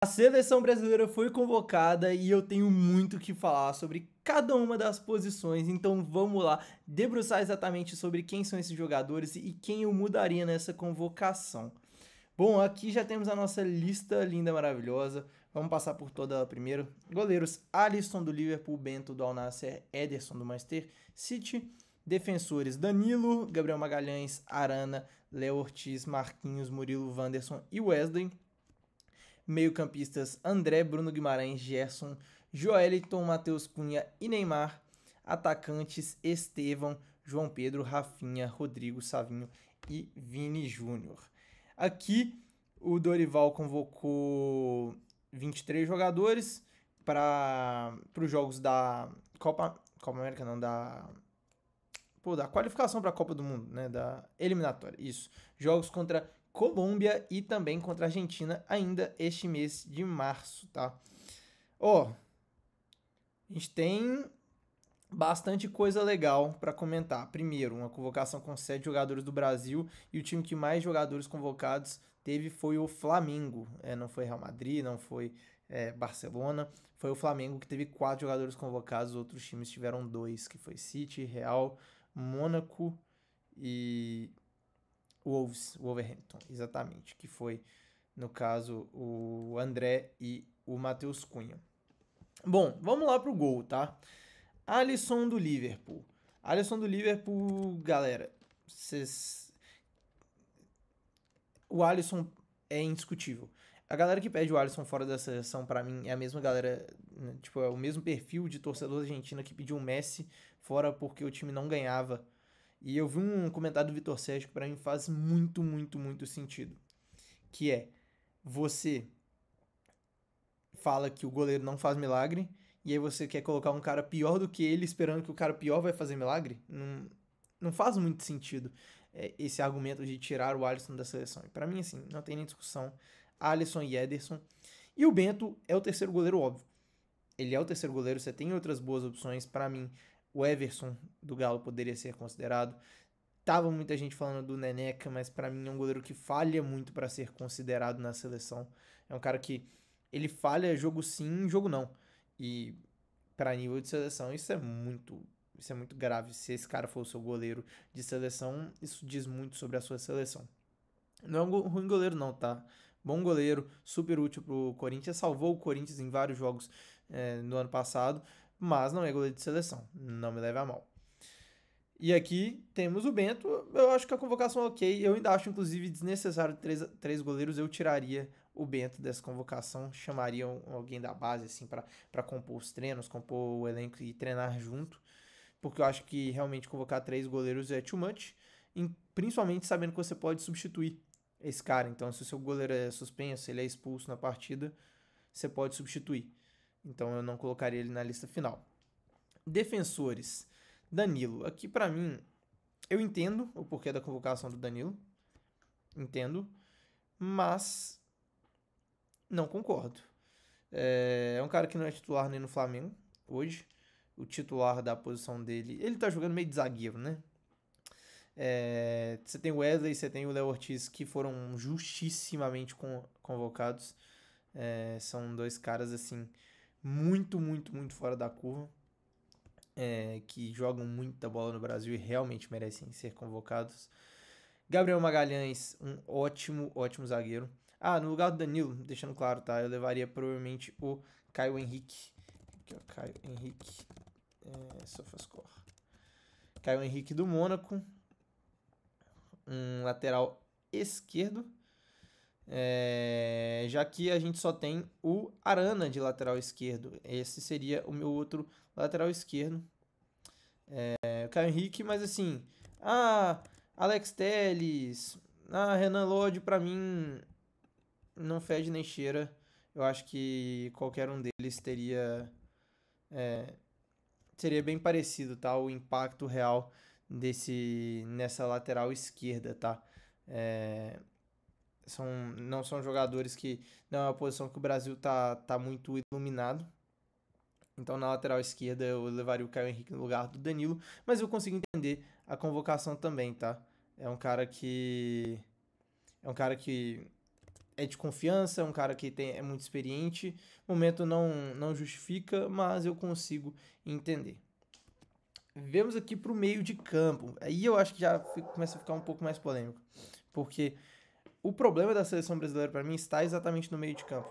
seleção brasileira foi convocada e eu tenho muito o que falar sobre cada uma das posições, então vamos lá debruçar exatamente sobre quem são esses jogadores e quem eu mudaria nessa convocação. Bom, aqui já temos a nossa lista linda, maravilhosa. Vamos passar por toda ela primeiro. Goleiros: Alisson do Liverpool, Bento do Al Nassr, Ederson do Manchester City. Defensores: Danilo, Gabriel Magalhães, Arana, Léo Ortiz, Marquinhos, Murilo, Wanderson e Wesley. Meio-campistas: André, Bruno Guimarães, Gerson, Joeliton, Matheus Cunha e Neymar. Atacantes: Estevão, João Pedro, Rafinha, Rodrigo, Savinho e Vini Júnior. Aqui o Dorival convocou 23 jogadores para os jogos da Copa América, não, da qualificação para a Copa do Mundo, né, da eliminatória, isso. Jogos contra Colômbia e também contra a Argentina ainda este mês de março, tá? A gente tem bastante coisa legal para comentar. Primeiro, uma convocação com 7 jogadores do Brasil e o time que mais jogadores convocados teve foi o Flamengo. Não foi Real Madrid, não foi Barcelona, foi o Flamengo que teve 4 jogadores convocados, outros times tiveram 2, que foi City, Real, Mônaco e Wolverhampton, exatamente, que foi, no caso, o André e o Matheus Cunha. Bom, vamos lá pro gol, tá? Alisson do Liverpool. Galera, o Alisson é indiscutível. A galera que pede o Alisson fora da seleção, pra mim, é a mesma galera, né? Tipo, é o mesmo perfil de torcedor argentino que pediu o Messi fora porque o time não ganhava. E eu vi um comentário do Vitor Sérgio que pra mim faz muito, muito, muito sentido. Que é, você fala que o goleiro não faz milagre, e aí você quer colocar um cara pior do que ele, esperando que o cara pior vai fazer milagre? Não faz muito sentido esse argumento de tirar o Alisson da seleção. E pra mim, assim, não tem nem discussão. Alisson e Ederson. E o Bento é o terceiro goleiro, óbvio. Ele é o terceiro goleiro, você tem outras boas opções. Pra mim, o Everson do Galo poderia ser considerado. Tava muita gente falando do Neneca, mas pra mim é um goleiro que falha muito pra ser considerado na seleção. É um cara que ele falha jogo sim, jogo não. E pra nível de seleção isso é muito grave. Se esse cara for o seu goleiro de seleção, isso diz muito sobre a sua seleção. Não é um ruim goleiro não, tá? Bom goleiro, super útil pro Corinthians, salvou o Corinthians em vários jogos no ano passado, mas não é goleiro de seleção, não me leve a mal. E aqui temos o Bento, eu acho que a convocação é ok, eu ainda acho inclusive desnecessário três goleiros, eu tiraria o Bento dessa convocação, chamaria alguém da base assim para compor os treinos, compor o elenco e treinar junto, porque eu acho que realmente convocar 3 goleiros é too much, principalmente sabendo que você pode substituir esse cara, então se o seu goleiro é suspenso, se ele é expulso na partida, você pode substituir, então eu não colocaria ele na lista final. Defensores: Danilo. Aqui pra mim, eu entendo o porquê da convocação do Danilo. Entendo. Mas não concordo. É um cara que não é titular nem no Flamengo hoje. O titular da posição dele. Ele tá jogando meio de zagueiro, né? Você tem o Wesley, você tem o Léo Ortiz, que foram justissimamente convocados. São 2 caras, assim, muito, muito, muito fora da curva. Que jogam muita bola no Brasil e realmente merecem ser convocados. Gabriel Magalhães, um ótimo, ótimo zagueiro. No lugar do Danilo, deixando claro, tá? Eu levaria provavelmente o Caio Henrique. Aqui, ó, Caio Henrique. SofaScore. Caio Henrique do Mônaco. Um lateral esquerdo. Já que a gente só tem o Arana de lateral esquerdo. Esse seria o meu outro lateral esquerdo. O Caio Henrique, mas assim... Alex Telles... Renan Lodge, pra mim, não fede nem cheira. Eu acho que qualquer um deles seria bem parecido, tá? O impacto real nessa lateral esquerda, tá? Não são jogadores que... Não é uma posição que o Brasil tá muito iluminado. Então, na lateral esquerda, eu levaria o Caio Henrique no lugar do Danilo. Mas eu consigo entender a convocação também, tá? É um cara que é de confiança, é um cara que é muito experiente. O momento não justifica, mas eu consigo entender. Vemos aqui para o meio de campo. Aí eu acho que já começa a ficar um pouco mais polêmico. Porque o problema da seleção brasileira para mim está exatamente no meio de campo.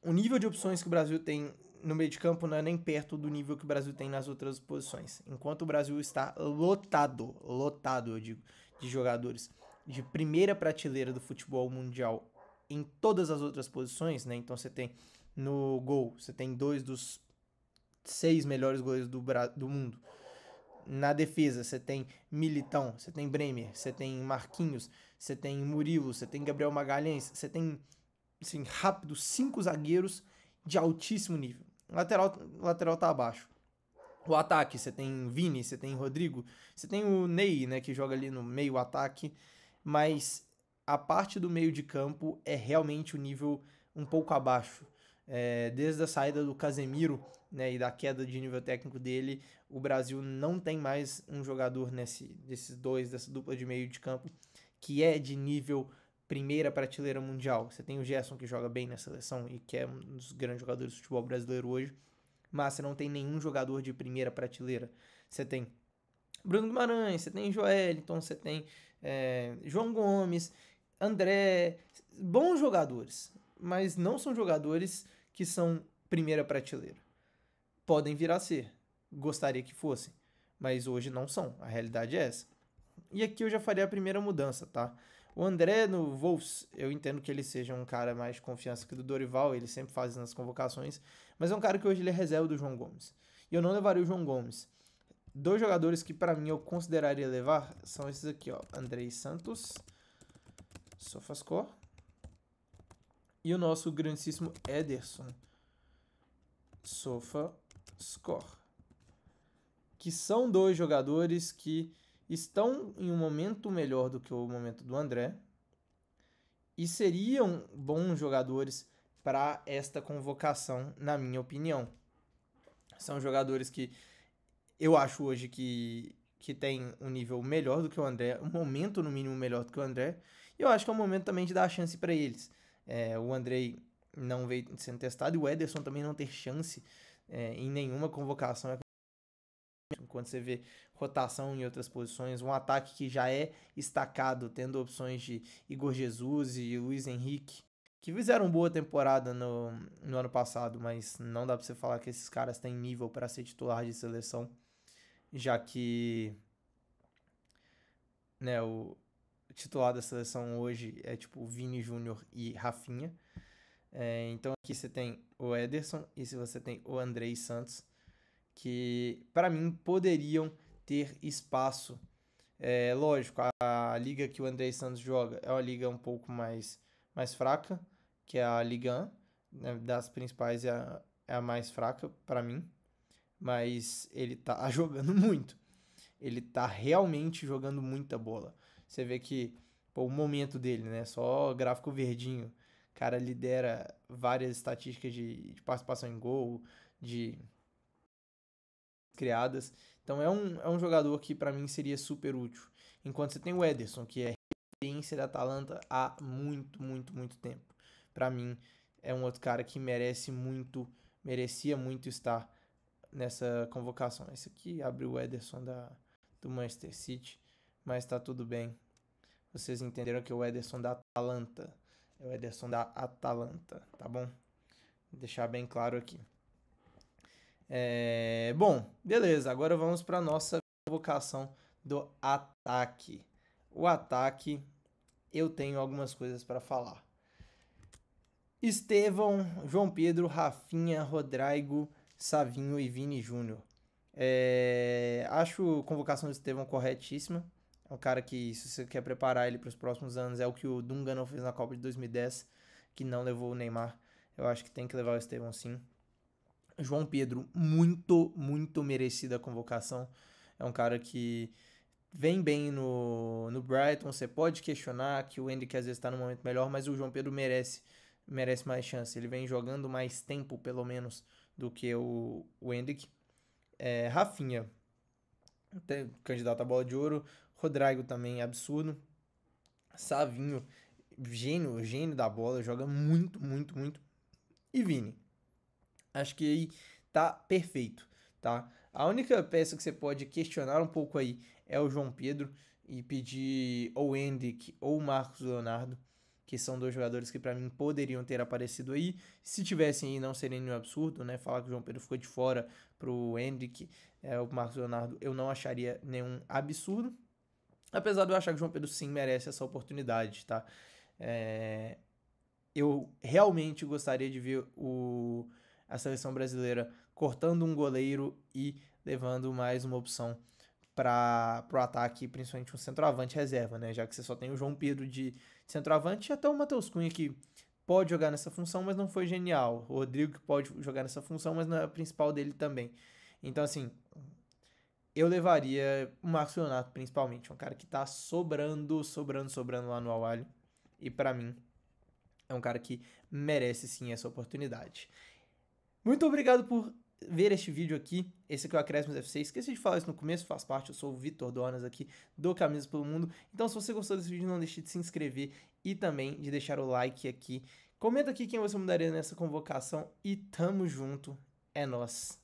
O nível de opções que o Brasil tem no meio de campo não é nem perto do nível que o Brasil tem nas outras posições. Enquanto o Brasil está lotado, eu digo, de jogadores de primeira prateleira do futebol mundial em todas as outras posições, né? Então você tem no gol, você tem 2 dos 6 melhores goleiros do mundo. Na defesa, você tem Militão, você tem Bremer, você tem Marquinhos, você tem Murilo, você tem Gabriel Magalhães, você tem, assim, rápido, 5 zagueiros de altíssimo nível. Lateral tá abaixo. O ataque, você tem Vini, você tem Rodrigo, você tem o Ney, né, que joga ali no meio ataque, mas a parte do meio de campo é realmente o nível um pouco abaixo. Desde a saída do Casemiro, né, e da queda de nível técnico dele, o Brasil não tem mais um jogador desses dois, dessa dupla de meio de campo, que é de nível primeira prateleira mundial. Você tem o Gerson, que joga bem na seleção e que é um dos grandes jogadores do futebol brasileiro hoje, mas você não tem nenhum jogador de primeira prateleira. Você tem Bruno Guimarães, você tem Joelinton, você tem João Gomes, André, bons jogadores, mas não são jogadores que são primeira prateleira. Podem vir a ser, gostaria que fossem, mas hoje não são, a realidade é essa. E aqui eu já faria a primeira mudança, tá? O André no Wolves, eu entendo que ele seja um cara mais de confiança que do Dorival, ele sempre faz nas convocações, mas é um cara que hoje ele é reserva do João Gomes. E eu não levaria o João Gomes. 2 jogadores que para mim eu consideraria levar são esses aqui, ó, Andrei Santos, Sofascore, e o nosso grandíssimo Ederson Sofascore, que são 2 jogadores que estão em um momento melhor do que o momento do André e seriam bons jogadores para esta convocação, na minha opinião. São jogadores que eu acho hoje que tem um nível melhor do que o André, um momento no mínimo melhor do que o André, e eu acho que é um momento também de dar a chance para eles. O André não veio sendo testado e o Ederson também não ter chance em nenhuma convocação. Quando você vê rotação em outras posições, um ataque que já é estacado, tendo opções de Igor Jesus e Luiz Henrique, que fizeram boa temporada no ano passado, mas não dá para você falar que esses caras têm nível para ser titular de seleção, já que, né, o titular da seleção hoje é tipo Vini Júnior e Rafinha. Então aqui você tem o Ederson e se você tem o Andrei Santos, que para mim poderiam ter espaço. Lógico, a liga que o Andrei Santos joga é uma liga um pouco mais fraca, que é a Liga 1, né, das principais é a mais fraca para mim, mas ele tá jogando muito. Ele tá realmente jogando muita bola. Você vê que o momento dele, né, só gráfico verdinho, o cara lidera várias estatísticas de participação em gol, de criadas. Então é um jogador que para mim seria super útil. Enquanto você tem o Ederson, que é referência da Atalanta há muito tempo. Para mim é um outro cara que merecia muito estar nessa convocação. Esse aqui abre o Ederson do Manchester City, mas tá tudo bem. Vocês entenderam que é o Ederson da Atalanta. É o Ederson da Atalanta, tá bom? Vou deixar bem claro aqui. Bom, beleza. Agora vamos para nossa convocação do ataque. O ataque, eu tenho algumas coisas para falar. Estevão, João Pedro, Rafinha, Rodrigo, Savinho e Vini Júnior. Acho a convocação do Estevão corretíssima. É um cara que, se você quer preparar ele para os próximos anos, é o que o Dunga não fez na Copa de 2010, que não levou o Neymar. Eu acho que tem que levar o Estevão sim. João Pedro, muito merecida a convocação. É um cara que vem bem no Brighton. Você pode questionar que o Endrick às vezes está num momento melhor, mas o João Pedro merece mais chance. Ele vem jogando mais tempo, pelo menos, do que o Endrick. Rafinha, candidato à bola de ouro. Rodrigo também, absurdo. Savinho, gênio, gênio da bola, joga muito, muito, muito. E Vini, acho que aí tá perfeito, tá? A única peça que você pode questionar um pouco aí é o João Pedro e pedir ou o Endrick ou o Marcos Leonardo, que são dois jogadores que para mim poderiam ter aparecido aí. Se tivessem aí não seria nenhum absurdo, né? Falar que o João Pedro ficou de fora pro Endrick, o Marcos Leonardo, eu não acharia nenhum absurdo. Apesar de eu achar que o João Pedro sim merece essa oportunidade, tá? É, eu realmente gostaria de ver a seleção brasileira cortando um goleiro e levando mais uma opção para o ataque, principalmente um centroavante reserva, né? Já que você só tem o João Pedro de centroavante e até o Matheus Cunha que pode jogar nessa função, mas não foi genial. O Rodrigo que pode jogar nessa função, mas não é a principal dele também. Então, assim, eu levaria o Marcos Leonardo principalmente, um cara que tá sobrando, sobrando, sobrando lá no Al-Ahly. E para mim, é um cara que merece sim essa oportunidade. Muito obrigado por ver este vídeo aqui. Esse aqui é o Acréscimos FC. Esqueci de falar isso no começo, faz parte. Eu sou o Vitor Donas aqui do Camisas pelo Mundo. Então, se você gostou desse vídeo, não deixe de se inscrever e também de deixar o like aqui. Comenta aqui quem você mudaria nessa convocação e tamo junto. É nóis.